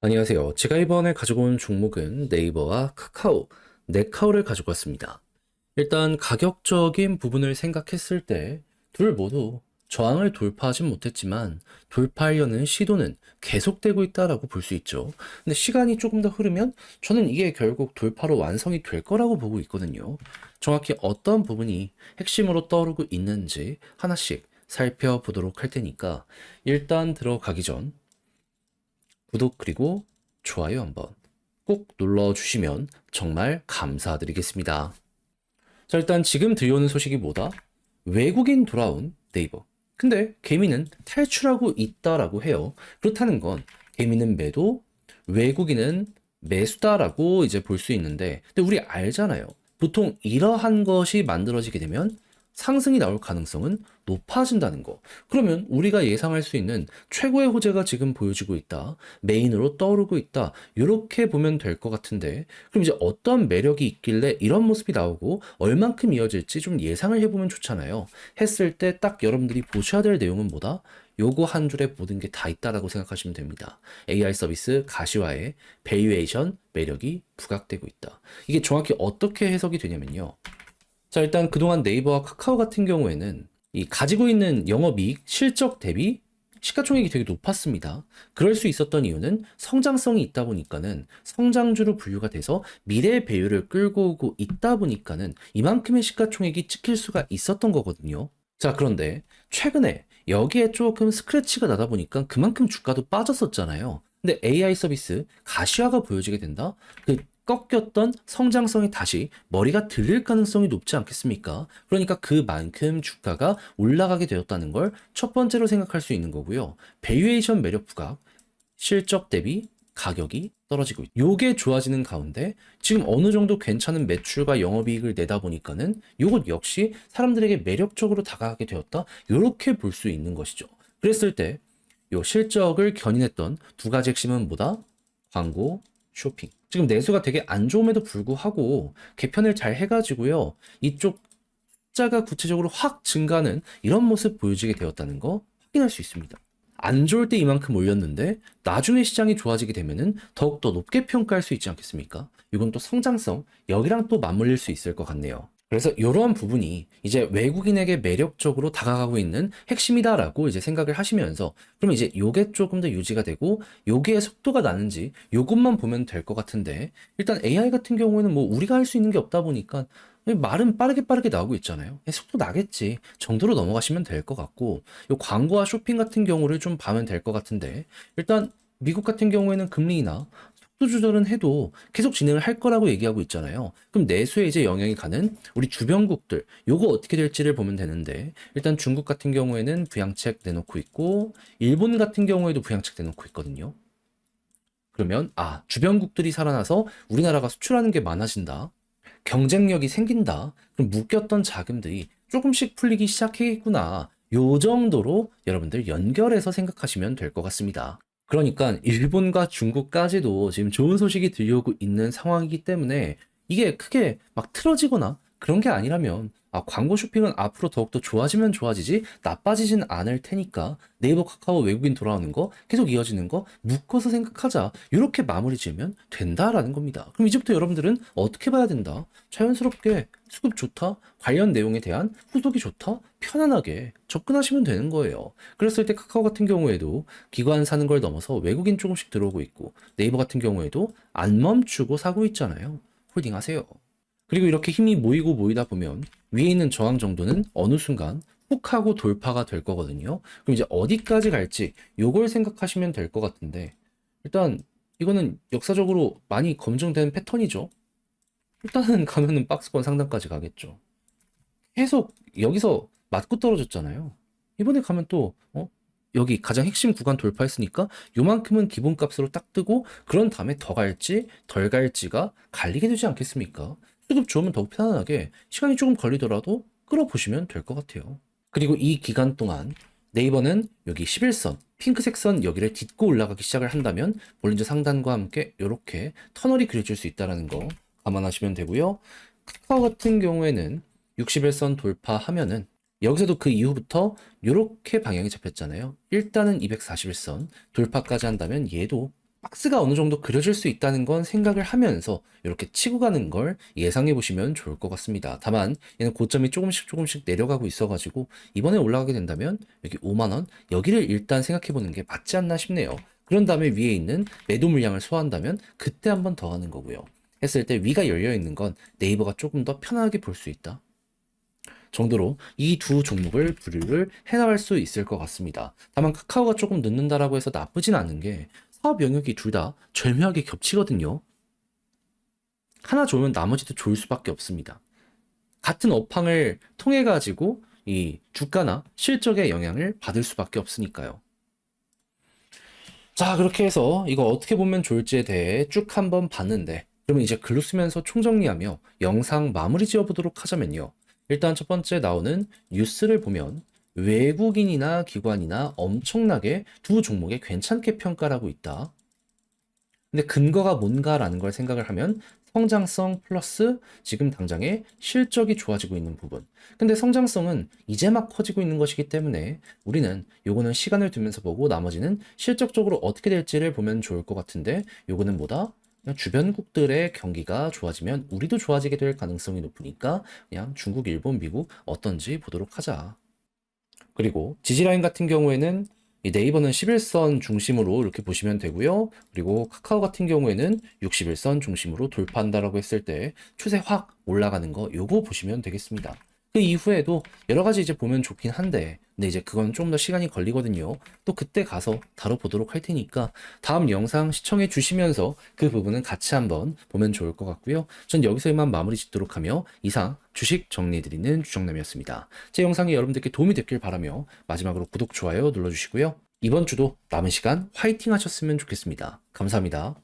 안녕하세요. 제가 이번에 가지고 온 종목은 네이버와 카카오, 네카오를 가지고 왔습니다. 일단 가격적인 부분을 생각했을 때 둘 모두 저항을 돌파하진 못했지만 돌파하려는 시도는 계속되고 있다라고 볼 수 있죠. 근데 시간이 조금 더 흐르면 저는 이게 결국 돌파로 완성이 될 거라고 보고 있거든요. 정확히 어떤 부분이 핵심으로 떠오르고 있는지 하나씩 살펴보도록 할 테니까 일단 들어가기 전 구독 그리고 좋아요 한번 꼭 눌러주시면 정말 감사드리겠습니다. 자, 일단 지금 들려오는 소식이 뭐다? 외국인 돌아온 네이버. 근데 개미는 탈출하고 있다라고 해요. 그렇다는 건 개미는 매도, 외국인은 매수다라고 이제 볼 수 있는데, 근데 우리 알잖아요. 보통 이러한 것이 만들어지게 되면 상승이 나올 가능성은 높아진다는 거. 그러면 우리가 예상할 수 있는 최고의 호재가 지금 보여지고 있다. 메인으로 떠오르고 있다. 이렇게 보면 될 것 같은데, 그럼 이제 어떤 매력이 있길래 이런 모습이 나오고 얼만큼 이어질지 좀 예상을 해보면 좋잖아요. 했을 때 딱 여러분들이 보셔야 될 내용은 뭐다? 요거 한 줄에 모든 게 다 있다라고 생각하시면 됩니다. AI 서비스 가시화의 밸류에이션 매력이 부각되고 있다. 이게 정확히 어떻게 해석이 되냐면요. 자, 일단 그동안 네이버와 카카오 같은 경우에는 이 가지고 있는 영업이익 실적 대비 시가총액이 되게 높았습니다. 그럴 수 있었던 이유는 성장성이 있다 보니까는 성장주로 분류가 돼서 미래 배율을 끌고 오고 있다 보니까는 이만큼의 시가총액이 찍힐 수가 있었던 거거든요. 자, 그런데 최근에 여기에 조금 스크래치가 나다 보니까 그만큼 주가도 빠졌었잖아요. 근데 AI 서비스 가시화가 보여지게 된다? 그 꺾였던 성장성이 다시 머리가 들릴 가능성이 높지 않겠습니까? 그러니까 그만큼 주가가 올라가게 되었다는 걸 첫 번째로 생각할 수 있는 거고요. 밸류에이션 매력 부각, 실적 대비 가격이 떨어지고 있다. 요게 좋아지는 가운데 지금 어느 정도 괜찮은 매출과 영업이익을 내다 보니까는 요것 역시 사람들에게 매력적으로 다가가게 되었다. 요렇게 볼 수 있는 것이죠. 그랬을 때 요 실적을 견인했던 두 가지 핵심은 뭐다? 광고, 쇼핑. 지금 내수가 되게 안 좋음에도 불구하고 개편을 잘 해가지고요. 이쪽 숫자가 구체적으로 확 증가하는 이런 모습 보여지게 되었다는 거 확인할 수 있습니다. 안 좋을 때 이만큼 올렸는데 나중에 시장이 좋아지게 되면은 더욱더 높게 평가할 수 있지 않겠습니까? 이건 또 성장성, 여기랑 또 맞물릴 수 있을 것 같네요. 그래서 이러한 부분이 이제 외국인에게 매력적으로 다가가고 있는 핵심이다라고 이제 생각을 하시면서 그럼 이제 요게 조금 더 유지가 되고 요게 속도가 나는지 요것만 보면 될 것 같은데 일단 AI 같은 경우에는 뭐 우리가 할 수 있는 게 없다 보니까 말은 빠르게 빠르게 나오고 있잖아요. 속도 나겠지 정도로 넘어가시면 될 것 같고 요 광고와 쇼핑 같은 경우를 좀 봐면 될 것 같은데 일단 미국 같은 경우에는 금리나 속도 조절은 해도 계속 진행을 할 거라고 얘기하고 있잖아요. 그럼 내수에 이제 영향이 가는 우리 주변국들 요거 어떻게 될지를 보면 되는데 일단 중국 같은 경우에는 부양책 내놓고 있고 일본 같은 경우에도 부양책 내놓고 있거든요. 그러면 주변국들이 살아나서 우리나라가 수출하는 게 많아진다. 경쟁력이 생긴다. 그럼 묶였던 자금들이 조금씩 풀리기 시작했구나. 요 정도로 여러분들 연결해서 생각하시면 될 것 같습니다. 그러니까 일본과 중국까지도 지금 좋은 소식이 들려오고 있는 상황이기 때문에 이게 크게 막 틀어지거나 그런 게 아니라면 광고 쇼핑은 앞으로 더욱더 좋아지면 좋아지지 나빠지진 않을 테니까 네이버 카카오 외국인 돌아오는 거 계속 이어지는 거 묶어서 생각하자 이렇게 마무리 지으면 된다라는 겁니다. 그럼 이제부터 여러분들은 어떻게 봐야 된다? 자연스럽게 수급 좋다? 관련 내용에 대한 후속이 좋다? 편안하게 접근하시면 되는 거예요. 그랬을 때 카카오 같은 경우에도 기관 사는 걸 넘어서 외국인 조금씩 들어오고 있고 네이버 같은 경우에도 안 멈추고 사고 있잖아요. 홀딩 하세요. 그리고 이렇게 힘이 모이고 모이다 보면 위에 있는 저항 정도는 어느 순간 훅 하고 돌파가 될 거거든요. 그럼 이제 어디까지 갈지 요걸 생각하시면 될 것 같은데 일단 이거는 역사적으로 많이 검증된 패턴이죠. 일단은 가면은 박스권 상단까지 가겠죠. 계속 여기서 맞고 떨어졌잖아요. 이번에 가면 또 여기 가장 핵심 구간 돌파했으니까 요만큼은 기본값으로 딱 뜨고 그런 다음에 더 갈지 덜 갈지가 갈리게 되지 않겠습니까? 수급 좋으면 더욱 편안하게 시간이 조금 걸리더라도 끌어보시면 될 것 같아요. 그리고 이 기간 동안 네이버는 여기 11선, 핑크색 선 여기를 딛고 올라가기 시작을 한다면 볼린저 상단과 함께 이렇게 터널이 그려질 수 있다는 거 감안하시면 되고요. 카카오 같은 경우에는 61선 돌파하면은 여기서도 그 이후부터 이렇게 방향이 잡혔잖아요. 일단은 241선 돌파까지 한다면 얘도 박스가 어느 정도 그려질 수 있다는 건 생각을 하면서 이렇게 치고 가는 걸 예상해 보시면 좋을 것 같습니다. 다만 얘는 고점이 조금씩 내려가고 있어가지고 이번에 올라가게 된다면 여기 5만 원 여기를 일단 생각해 보는 게 맞지 않나 싶네요. 그런 다음에 위에 있는 매도 물량을 소화한다면 그때 한번 더 하는 거고요. 했을 때 위가 열려 있는 건 네이버가 조금 더 편하게 볼 수 있다 정도로 이 두 종목을 분류를 해나갈 수 있을 것 같습니다. 다만 카카오가 조금 늦는다라고 해서 나쁘진 않은 게 사업 영역이 둘 다 절묘하게 겹치거든요. 하나 좋으면 나머지도 좋을 수밖에 없습니다. 같은 업황을 통해 가지고 이 주가나 실적의 영향을 받을 수밖에 없으니까요. 자, 그렇게 해서 이거 어떻게 보면 좋을지에 대해 쭉 한번 봤는데 그러면 이제 글로 쓰면서 총정리하며 영상 마무리 지어보도록 하자면요. 일단 첫 번째 나오는 뉴스를 보면 외국인이나 기관이나 엄청나게 두 종목에 괜찮게 평가를 하고 있다. 근데 근거가 뭔가라는 걸 생각을 하면 성장성 플러스 지금 당장의 실적이 좋아지고 있는 부분. 근데 성장성은 이제 막 커지고 있는 것이기 때문에 우리는 요거는 시간을 두면서 보고 나머지는 실적적으로 어떻게 될지를 보면 좋을 것 같은데 요거는 뭐다? 그냥 주변국들의 경기가 좋아지면 우리도 좋아지게 될 가능성이 높으니까 그냥 중국, 일본, 미국 어떤지 보도록 하자. 그리고 지지라인 같은 경우에는 이 네이버는 11선 중심으로 이렇게 보시면 되고요. 그리고 카카오 같은 경우에는 61선 중심으로 돌파한다라고 했을 때 추세 확 올라가는 거 요거 보시면 되겠습니다. 그 이후에도 여러 가지 이제 보면 좋긴 한데 근데 이제 그건 좀 더 시간이 걸리거든요. 또 그때 가서 다뤄보도록 할 테니까 다음 영상 시청해 주시면서 그 부분은 같이 한번 보면 좋을 것 같고요. 전 여기서 이만 마무리 짓도록 하며 이상 주식 정리해드리는 주정남이었습니다. 제 영상이 여러분들께 도움이 됐길 바라며 마지막으로 구독, 좋아요 눌러주시고요. 이번 주도 남은 시간 화이팅 하셨으면 좋겠습니다. 감사합니다.